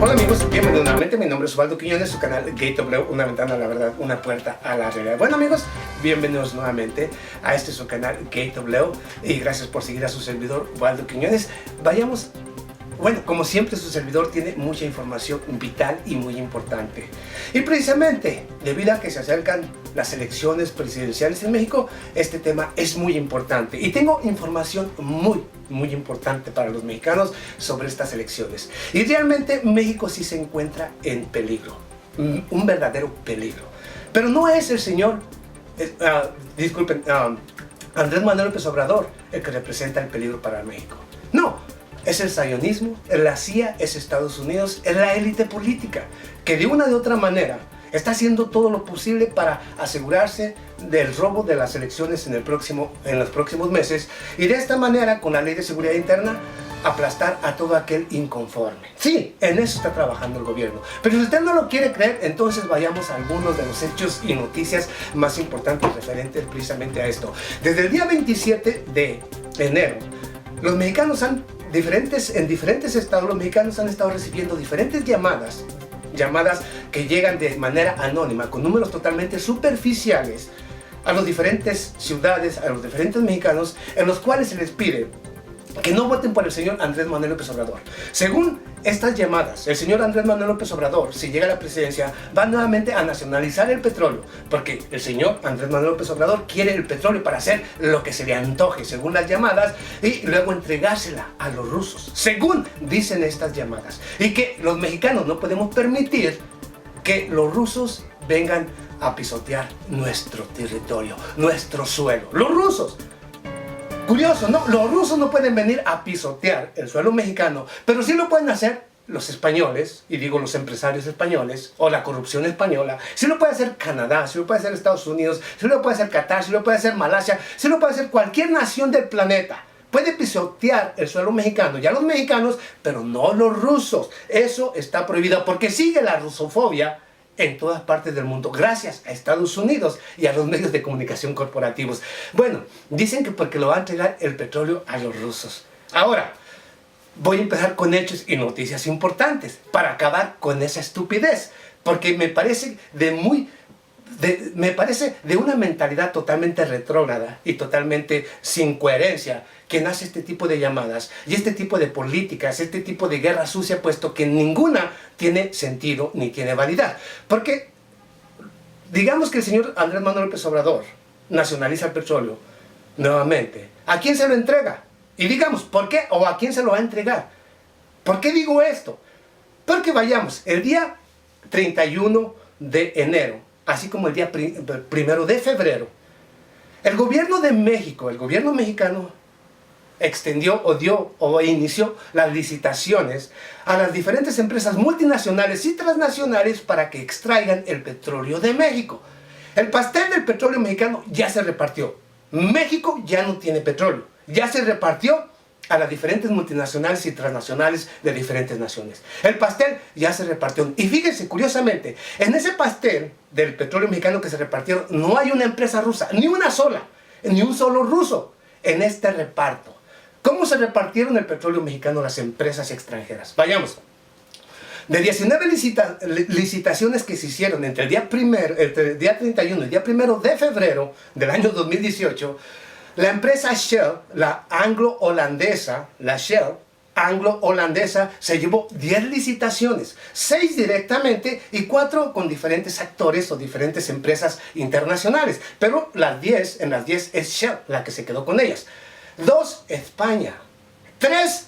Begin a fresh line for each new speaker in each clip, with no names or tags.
Hola amigos, bienvenidos nuevamente. Mi nombre es Osvaldo Quiñones, su canal GateW, una ventana a la verdad, una puerta a la realidad. Bueno amigos, bienvenidos nuevamente a este su canal GateW y gracias por seguir a su servidor Osvaldo Quiñones. Vayamos. Bueno, como siempre su servidor tiene mucha información vital y muy importante. Y precisamente, debido a que se acercan las elecciones presidenciales en México, este tema es muy importante. Y tengo información muy importante para los mexicanos sobre estas elecciones. Y realmente México sí se encuentra en peligro, un verdadero peligro. Pero no es el señor, Andrés Manuel López Obrador el que representa el peligro para México. No. Es el sionismo, es la CIA, es Estados Unidos, es la élite política, que de una u otra manera está haciendo todo lo posible para asegurarse del robo de las elecciones en los próximos meses y de esta manera, con la ley de seguridad interna, aplastar a todo aquel inconforme. Sí, en eso está trabajando el gobierno. Pero si usted no lo quiere creer, entonces vayamos a algunos de los hechos y noticias más importantes referentes precisamente a esto. Desde el día 27 de enero, los mexicanos en diferentes estados, los mexicanos han estado recibiendo diferentes llamadas que llegan de manera anónima, con números totalmente superficiales, a las diferentes ciudades, a los diferentes mexicanos, en los cuales se les pide que no voten por el señor Andrés Manuel López Obrador. Según estas llamadas, el señor Andrés Manuel López Obrador, si llega a la presidencia, va nuevamente a nacionalizar el petróleo, porque el señor Andrés Manuel López Obrador quiere el petróleo para hacer lo que se le antoje, según las llamadas, y luego entregársela a los rusos, según dicen estas llamadas. Y que los mexicanos no podemos permitir que los rusos vengan a pisotear nuestro territorio, nuestro suelo. Los rusos. Curioso, ¿no? Los rusos no pueden venir a pisotear el suelo mexicano, pero sí lo pueden hacer los españoles, y digo los empresarios españoles, o la corrupción española. Sí lo puede hacer Canadá, sí lo puede hacer Estados Unidos, sí lo puede hacer Qatar, sí lo puede hacer Malasia, sí lo puede hacer cualquier nación del planeta. Puede pisotear el suelo mexicano, ya los mexicanos, pero no los rusos. Eso está prohibido porque sigue la rusofobia en todas partes del mundo, gracias a Estados Unidos y a los medios de comunicación corporativos. Bueno, dicen que porque lo va a entregar el petróleo a los rusos. Ahora, voy a empezar con hechos y noticias importantes para acabar con esa estupidez, porque me parece de una mentalidad totalmente retrógrada y totalmente sin coherencia quien hace este tipo de llamadas y este tipo de políticas, este tipo de guerra sucia, puesto que ninguna tiene sentido ni tiene validad. Porque digamos que el señor Andrés Manuel López Obrador nacionaliza el petróleo nuevamente. ¿A quién se lo entrega? Y digamos, ¿por qué? ¿O a quién se lo va a entregar? ¿Por qué digo esto? Porque vayamos, el día 31 de enero, así como el día 1 de febrero, el gobierno de México, el gobierno mexicano, extendió o inició las licitaciones a las diferentes empresas multinacionales y transnacionales para que extraigan el petróleo de México. El pastel del petróleo mexicano ya se repartió. México ya no tiene petróleo. Ya se repartió a las diferentes multinacionales y transnacionales de diferentes naciones. El pastel ya se repartió. Y fíjense, curiosamente, en ese pastel del petróleo mexicano que se repartieron, no hay una empresa rusa, ni una sola, ni un solo ruso en este reparto. ¿Cómo se repartieron el petróleo mexicano las empresas extranjeras? Vayamos. De 19 licitaciones que se hicieron entre el día 31 y el día 1 de febrero del año 2018, la empresa Shell, la anglo-holandesa, se llevó 10 licitaciones, 6 directamente y 4 con diferentes actores o diferentes empresas internacionales. Pero en las 10 es Shell la que se quedó con ellas. 2 España, 3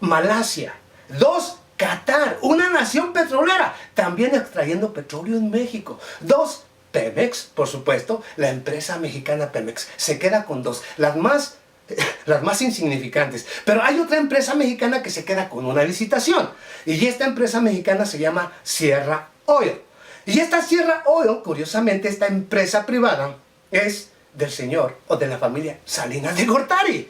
Malasia, 2 Qatar, una nación petrolera, también extrayendo petróleo en México. 2 Pemex, por supuesto, la empresa mexicana Pemex, se queda con 2, las más insignificantes. Pero hay otra empresa mexicana que se queda con una licitación, y esta empresa mexicana se llama Sierra Oil. Y esta Sierra Oil, curiosamente, esta empresa privada es del señor o de la familia Salinas de Gortari,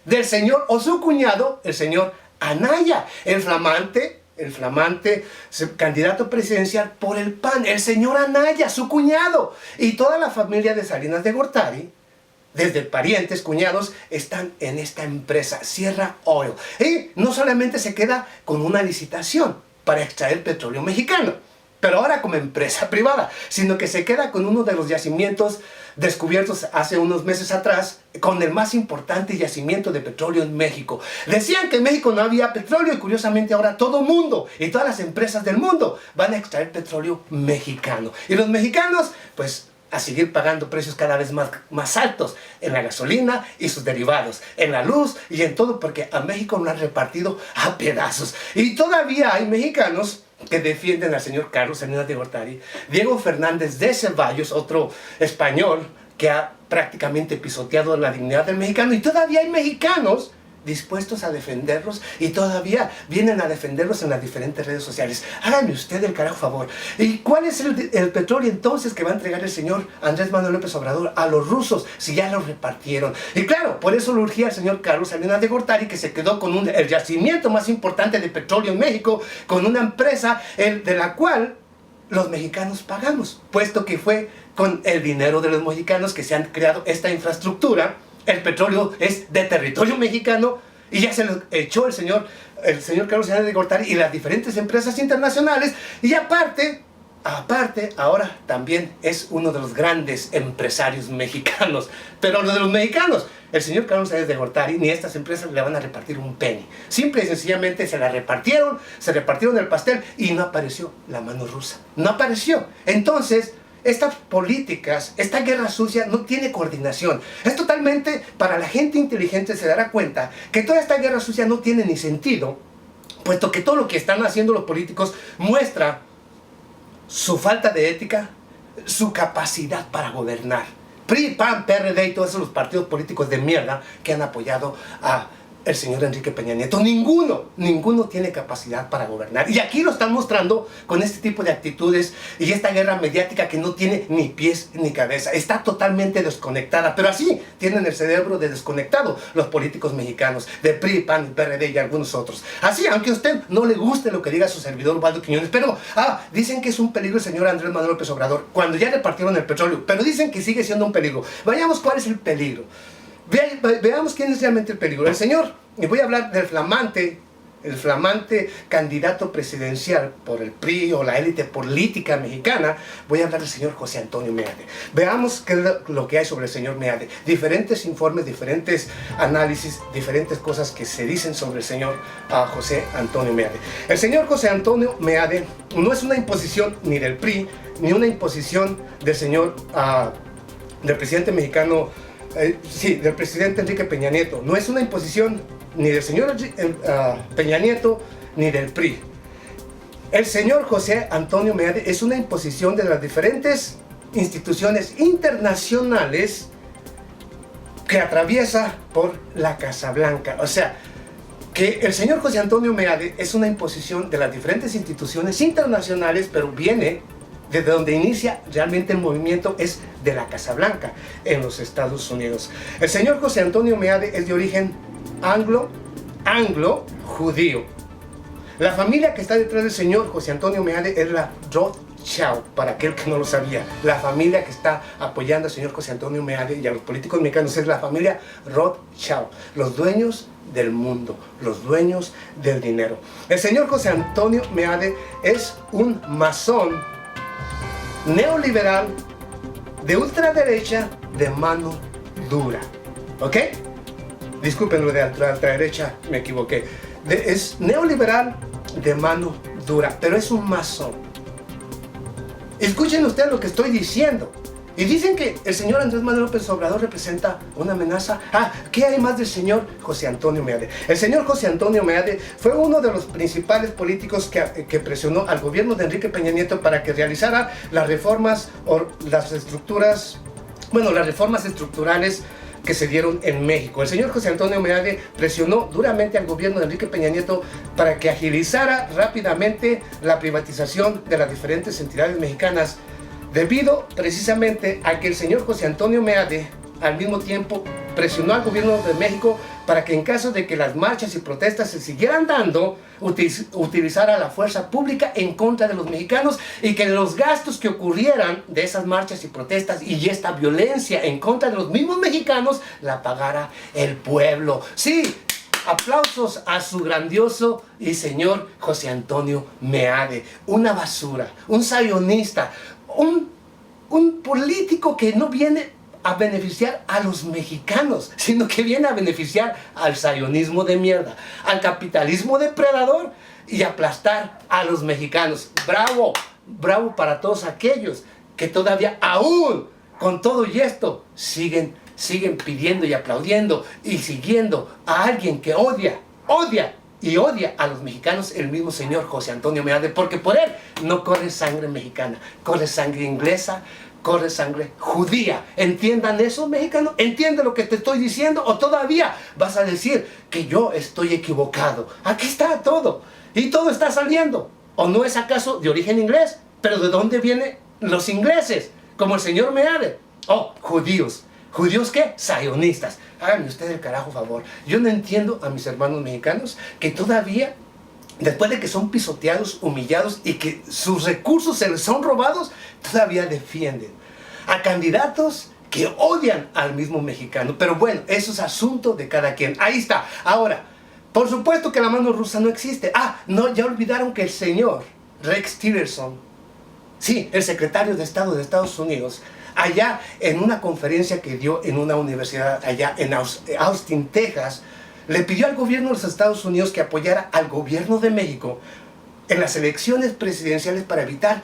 del señor o su cuñado, el señor Anaya, el flamante candidato presidencial por el PAN, el señor Anaya, su cuñado, y toda la familia de Salinas de Gortari, desde parientes, cuñados, están en esta empresa, Sierra Oil. Y no solamente se queda con una licitación, para extraer petróleo mexicano, pero ahora como empresa privada, sino que se queda con uno de los yacimientos descubiertos hace unos meses atrás, con el más importante yacimiento de petróleo en México. Decían que en México no había petróleo y curiosamente ahora todo el mundo y todas las empresas del mundo van a extraer petróleo mexicano. Y los mexicanos, pues, a seguir pagando precios cada vez más altos en la gasolina y sus derivados, en la luz y en todo, porque a México lo han repartido a pedazos. Y todavía hay mexicanos que defienden al señor Carlos Salinas de Gortari, Diego Fernández de Ceballos, otro español que ha prácticamente pisoteado la dignidad del mexicano, y todavía hay mexicanos dispuestos a defenderlos y todavía vienen a defenderlos en las diferentes redes sociales. Hágame usted el carajo favor. ¿Y cuál es el petróleo entonces que va a entregar el señor Andrés Manuel López Obrador a los rusos si ya lo repartieron? Y claro, por eso lo urgía el señor Carlos Salinas de Gortari, que se quedó con el yacimiento más importante de petróleo en México, con una empresa de la cual los mexicanos pagamos, puesto que fue con el dinero de los mexicanos que se han creado esta infraestructura. El petróleo es de territorio mexicano y ya se lo echó el señor Carlos Salinas de Gortari y las diferentes empresas internacionales. Y aparte, ahora también es uno de los grandes empresarios mexicanos. Pero lo de los mexicanos, el señor Carlos Salinas de Gortari ni estas empresas le van a repartir un penny. Simple y sencillamente se repartieron el pastel y no apareció la mano rusa. No apareció. Entonces, estas políticas, esta guerra sucia no tiene coordinación. Es totalmente, para la gente inteligente se dará cuenta que toda esta guerra sucia no tiene ni sentido, puesto que todo lo que están haciendo los políticos muestra su falta de ética, su capacidad para gobernar. PRI, PAN, PRD y todos esos partidos políticos de mierda que han apoyado a el señor Enrique Peña Nieto, ninguno tiene capacidad para gobernar. Y aquí lo están mostrando con este tipo de actitudes y esta guerra mediática que no tiene ni pies ni cabeza. Está totalmente desconectada, pero así tienen el cerebro de desconectado los políticos mexicanos, de PRI, PAN, PRD y algunos otros. Así, aunque a usted no le guste lo que diga su servidor Ubaldo Quiñones, pero dicen que es un peligro el señor Andrés Manuel López Obrador cuando ya repartieron el petróleo, pero dicen que sigue siendo un peligro. Vayamos cuál es el peligro. Veamos quién es realmente el peligro. El señor, y voy a hablar del flamante candidato presidencial por el PRI o la élite política mexicana, voy a hablar del señor José Antonio Meade. Veamos qué es lo que hay sobre el señor Meade. Diferentes informes, diferentes análisis, diferentes cosas que se dicen sobre el señor José Antonio Meade. El señor José Antonio Meade no es una imposición ni del PRI, ni una imposición del señor, del presidente mexicano, del presidente Enrique Peña Nieto. No es una imposición ni del señor Peña Nieto ni del PRI. El señor José Antonio Meade es una imposición de las diferentes instituciones internacionales que atraviesa por la Casa Blanca. O sea, que el señor José Antonio Meade es una imposición de las diferentes instituciones internacionales, pero viene desde donde inicia realmente el movimiento, es de la Casa Blanca en los Estados Unidos. El señor José Antonio Meade es de origen anglo-judío. La familia que está detrás del señor José Antonio Meade es la Rothschild, para aquel que no lo sabía. La familia que está apoyando al señor José Antonio Meade y a los políticos mexicanos es la familia Rothschild, los dueños del mundo, los dueños del dinero. El señor José Antonio Meade es un masón neoliberal de ultraderecha de mano dura. ¿Ok? Disculpen lo de ultraderecha, me equivoqué. Es neoliberal de mano dura, pero es un masón. Escuchen ustedes lo que estoy diciendo. Y dicen que el señor Andrés Manuel López Obrador representa una amenaza. ¿Qué hay más del señor José Antonio Meade? El señor José Antonio Meade fue uno de los principales políticos que presionó al gobierno de Enrique Peña Nieto para que realizara las reformas o las reformas estructurales que se dieron en México. El señor José Antonio Meade presionó duramente al gobierno de Enrique Peña Nieto para que agilizara rápidamente la privatización de las diferentes entidades mexicanas, debido precisamente a que el señor José Antonio Meade al mismo tiempo presionó al gobierno de México para que en caso de que las marchas y protestas se siguieran dando, utilizara la fuerza pública en contra de los mexicanos y que los gastos que ocurrieran de esas marchas y protestas y esta violencia en contra de los mismos mexicanos la pagara el pueblo. Sí, Aplausos a su grandioso y señor José Antonio Meade. Una basura, un sayonista, un político que no viene a beneficiar a los mexicanos, sino que viene a beneficiar al sayonismo de mierda, al capitalismo depredador y aplastar a los mexicanos. ¡Bravo! Bravo para todos aquellos que todavía aún con todo y esto siguen pidiendo y aplaudiendo y siguiendo a alguien que odia a los mexicanos, el mismo señor José Antonio Meade, porque por él no corre sangre mexicana, corre sangre inglesa, corre sangre judía. ¿Entiendan eso, mexicanos? ¿Entienden lo que te estoy diciendo? ¿O todavía vas a decir que yo estoy equivocado? Aquí está todo. Y todo está saliendo. ¿O no es acaso de origen inglés? ¿Pero de dónde vienen los ingleses? Como el señor Meade. Oh, judíos. ¿Judíos qué? Sayonistas. Háganme ustedes el carajo favor. Yo no entiendo a mis hermanos mexicanos que todavía, después de que son pisoteados, humillados y que sus recursos se les son robados, todavía defienden a candidatos que odian al mismo mexicano. Pero bueno, eso es asunto de cada quien. Ahí está. Ahora, por supuesto que la mano rusa no existe. No, ya olvidaron que el señor Rex Tillerson, sí, el secretario de Estado de Estados Unidos, allá en una conferencia que dio en una universidad allá en Austin, Texas, le pidió al gobierno de los Estados Unidos que apoyara al gobierno de México en las elecciones presidenciales para evitar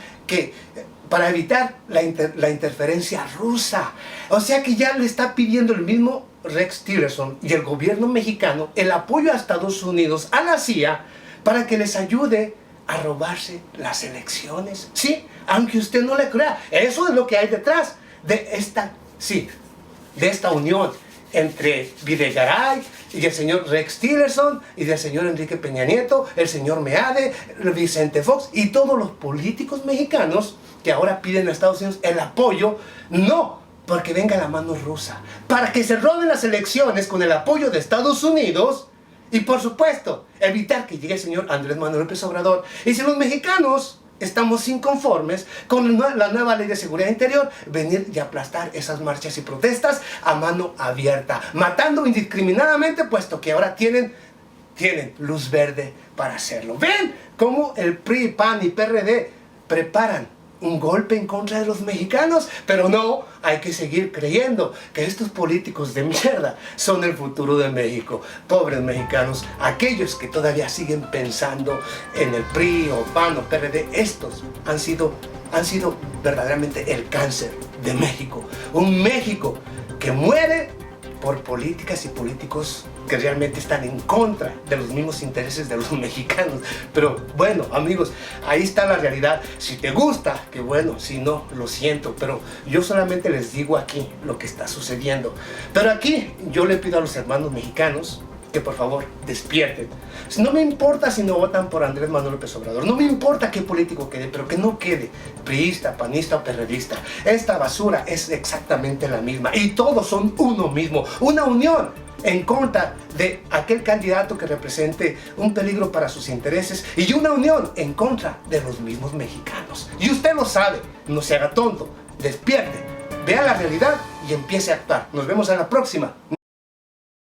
la interferencia rusa. O sea que ya le está pidiendo el mismo Rex Tillerson y el gobierno mexicano el apoyo a Estados Unidos, a la CIA, para que les ayude a robarse las elecciones. Sí, aunque usted no le crea, eso es lo que hay detrás de esta unión entre Videgaray y el señor Rex Tillerson y del señor Enrique Peña Nieto, el señor Meade, Vicente Fox y todos los políticos mexicanos que ahora piden a Estados Unidos el apoyo, no porque venga la mano rusa, para que se roben las elecciones con el apoyo de Estados Unidos y por supuesto evitar que llegue el señor Andrés Manuel López Obrador. Y si los mexicanos estamos inconformes con la nueva ley de seguridad interior, venir y aplastar esas marchas y protestas a mano abierta, matando indiscriminadamente, puesto que ahora tienen luz verde para hacerlo. ¿Ven cómo el PRI, PAN y PRD preparan un golpe en contra de los mexicanos? Pero no, hay que seguir creyendo que estos políticos de mierda son el futuro de México. Pobres mexicanos, aquellos que todavía siguen pensando en el PRI o PAN o PRD, estos han sido verdaderamente el cáncer de México. Un México que muere por políticas y políticos que realmente están en contra de los mismos intereses de los mexicanos. Pero bueno, amigos, ahí está la realidad. Si te gusta, que bueno, si no, lo siento, pero yo solamente les digo aquí lo que está sucediendo. Pero aquí yo le pido a los hermanos mexicanos que por favor despierten. No me importa si no votan por Andrés Manuel López Obrador, no me importa qué político quede, pero que no quede priista, panista o perredista. Esta basura es exactamente la misma y todos son uno mismo, una unión en contra de aquel candidato que represente un peligro para sus intereses y una unión en contra de los mismos mexicanos. Y usted lo sabe, no se haga tonto, despierte, vea la realidad y empiece a actuar. Nos vemos en la próxima.